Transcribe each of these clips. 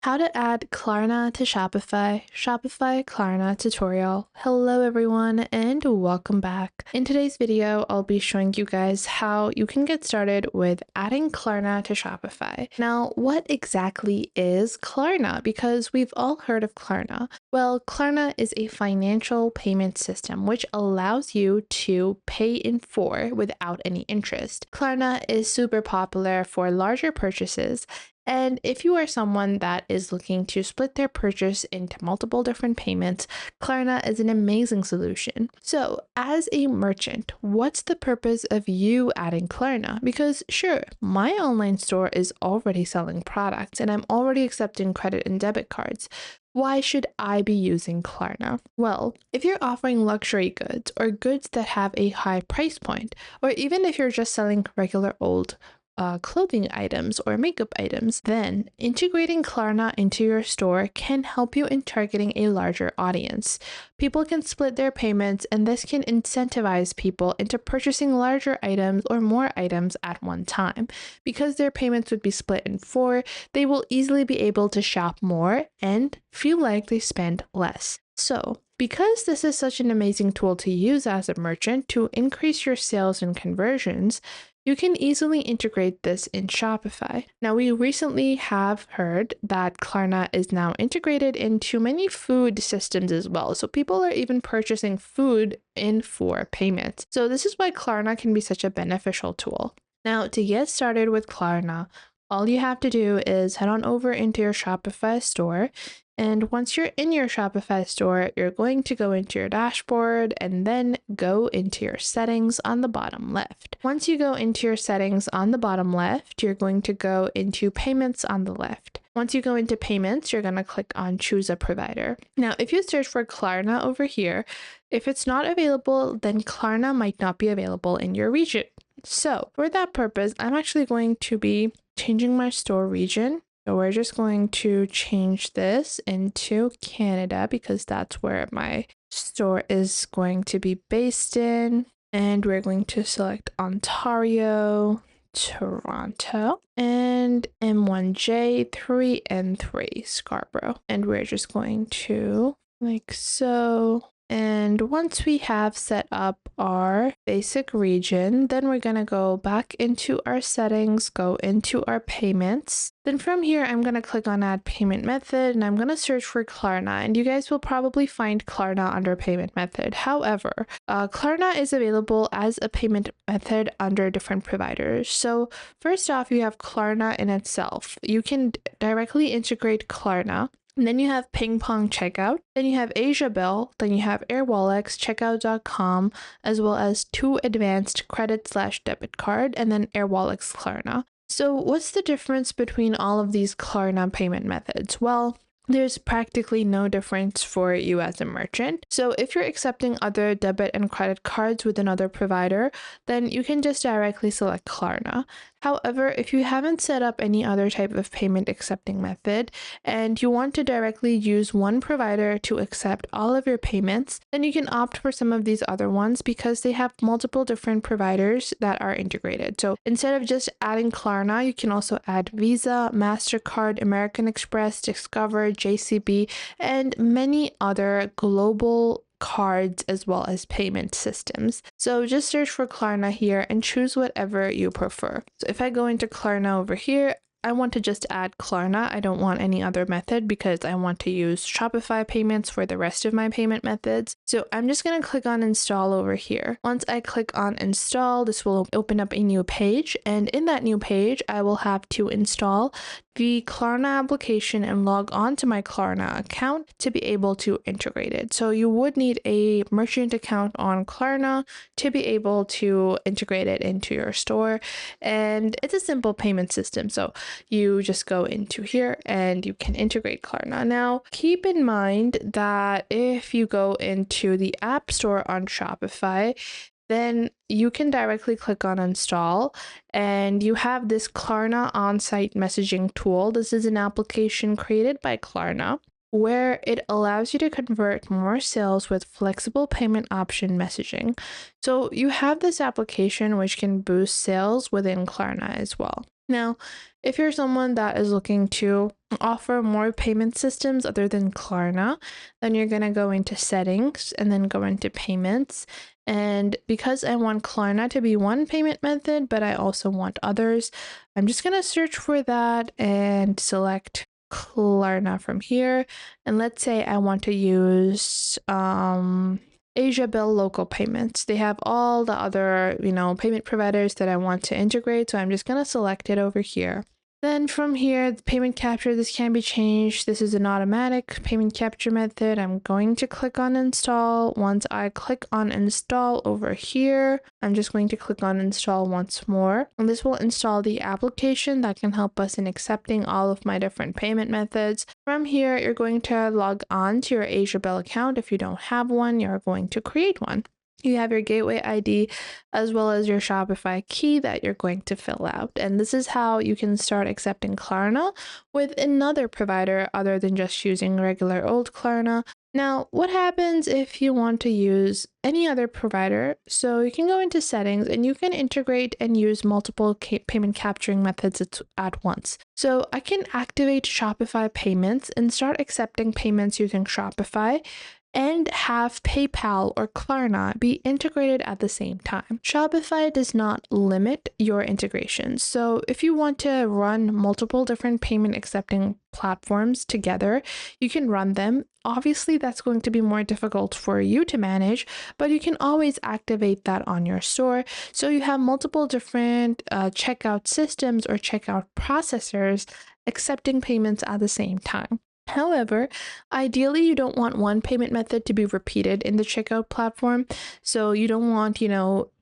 How to add Klarna to Shopify, Shopify Klarna tutorial. Hello everyone and welcome back. In today's video, I'll be showing you guys how you can get started with adding Klarna to Shopify. Now, what exactly is Klarna? Because we've all heard of Klarna. Well, Klarna is a financial payment system which allows you to pay in full without any interest. Klarna is super popular for larger purchases. And if you are someone that is looking to split their purchase into multiple different payments, Klarna is an amazing solution. So, as a merchant, what's the purpose of you adding Klarna? Because sure, my online store is already selling products and I'm already accepting credit and debit cards. Why should I be using Klarna? Well, if you're offering luxury goods or goods that have a high price point, or even if you're just selling regular old clothing items or makeup items, then integrating Klarna into your store can help you in targeting a larger audience. People can split their payments, and this can incentivize people into purchasing larger items or more items at one time. Because their payments would be split in four, they will easily be able to shop more and feel like they spend less. So, because this is such an amazing tool to use as a merchant to increase your sales and conversions, you can easily integrate this in Shopify. Now, we recently have heard that Klarna is now integrated into many food systems as well. So people are even purchasing food in for payments. So this is why Klarna can be such a beneficial tool. Now, to get started with Klarna, all you have to do is head on over into your Shopify store. And once you're in your Shopify store, you're going to go into your dashboard and then go into your settings on the bottom left. Once you go into your settings on the bottom left, you're going to go into payments on the left. Once you go into payments, you're going to click on choose a provider. Now, if you search for Klarna over here, if it's not available, then Klarna might not be available in your region. So for that purpose, I'm actually going to be changing my store region. So we're just going to change this into Canada because that's where my store is going to be based in. And we're going to select Ontario, Toronto, and M1J, 3 and 3, Scarborough. And we're just going to like so. And once we have set up our basic region, then we're going to go back into our settings, go into our payments. Then from here, I'm going to click on add payment method and I'm going to search for Klarna, and you guys will probably find Klarna under payment method. However, Klarna is available as a payment method under different providers. So first off, you have Klarna in itself. You can directly integrate Klarna. And then you have Ping Pong Checkout, then you have Asia Bill, then you have Airwallex, Checkout.com, as well as 2 advanced credit/debit card, and then Airwallex Klarna. So what's the difference between all of these Klarna payment methods? Well, there's practically no difference for you as a merchant. So if you're accepting other debit and credit cards with another provider, then you can just directly select Klarna. However, if you haven't set up any other type of payment accepting method and you want to directly use one provider to accept all of your payments, then you can opt for some of these other ones because they have multiple different providers that are integrated. So instead of just adding Klarna, you can also add Visa, MasterCard, American Express, Discover, JCB, and many other global cards as well as payment systems. So just search for Klarna here and choose whatever you prefer. So if I go into Klarna over here, I want to just add Klarna. I don't want any other method because I want to use Shopify payments for the rest of my payment methods. So I'm just going to click on install over here. Once I click on install, this will open up a new page. And in that new page, I will have to install the Klarna application and log on to my Klarna account to be able to integrate it. So you would need a merchant account on Klarna to be able to integrate it into your store. And it's a simple payment system. So you just go into here and you can integrate Klarna. Now, keep in mind that if you go into the App Store on Shopify, then you can directly click on install and you have this Klarna on-site messaging tool. This is an application created by Klarna where it allows you to convert more sales with flexible payment option messaging. So you have this application which can boost sales within Klarna as well. Now, if you're someone that is looking to offer more payment systems other than Klarna, then you're going to go into settings and then go into payments. And because I want Klarna to be one payment method, but I also want others, I'm just going to search for that and select Klarna from here. And let's say I want to use Asia Bill local payments. They have all the other, payment providers that I want to integrate. So I'm just going to select it over here. Then from here, the payment capture, this can be changed. This is an automatic payment capture method. I'm going to click on install. Once I click on install over here, I'm just going to click on install once more. And this will install the application that can help us in accepting all of my different payment methods. From here, you're going to log on to your Asia Bill account. If you don't have one, you're going to create one. You have your gateway ID as well as your Shopify key that you're going to fill out. And this is how you can start accepting Klarna with another provider other than just using regular old Klarna. Now, what happens if you want to use any other provider? So you can go into settings and you can integrate and use multiple payment capturing methods at once. So I can activate Shopify payments and start accepting payments using Shopify and have PayPal or Klarna be integrated at the same time. Shopify does not limit your integrations. So if you want to run multiple different payment accepting platforms together, you can run them. Obviously, that's going to be more difficult for you to manage, but you can always activate that on your store. So you have multiple different checkout systems or checkout processors accepting payments at the same time. However, ideally, you don't want one payment method to be repeated in the checkout platform. So you don't want,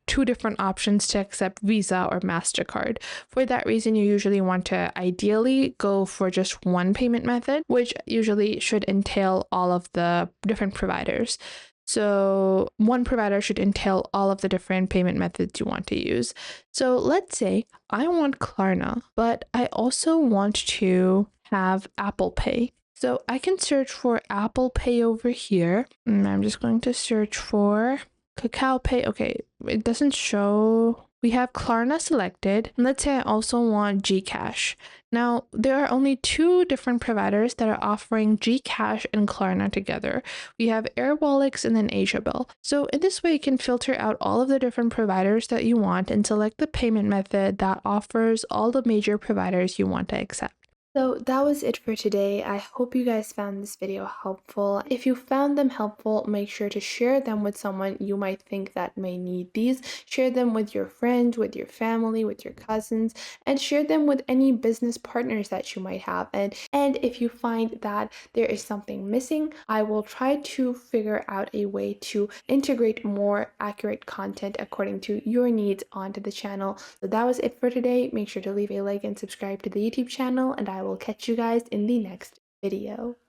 two different options to accept Visa or MasterCard. For that reason, you usually want to ideally go for just one payment method, which usually should entail all of the different providers. So one provider should entail all of the different payment methods you want to use. So let's say I want Klarna, but I also want to have Apple Pay. So I can search for Apple Pay over here. And I'm just going to search for Kakao Pay. Okay, it doesn't show. We have Klarna selected. And let's say I also want Gcash. Now, there are only two different providers that are offering Gcash and Klarna together. We have Airwallex and then Asia Bill. So in this way, you can filter out all of the different providers that you want and select the payment method that offers all the major providers you want to accept. So that was it for today. I hope you guys found this video helpful. If you found them helpful, make sure to share them with someone you might think that may need these. Share them with your friends, with your family, with your cousins, and share them with any business partners that you might have. And if you find that there is something missing, I will try to figure out a way to integrate more accurate content according to your needs onto the channel. So that was it for today. Make sure to leave a like and subscribe to the YouTube channel, and I will catch you guys in the next video.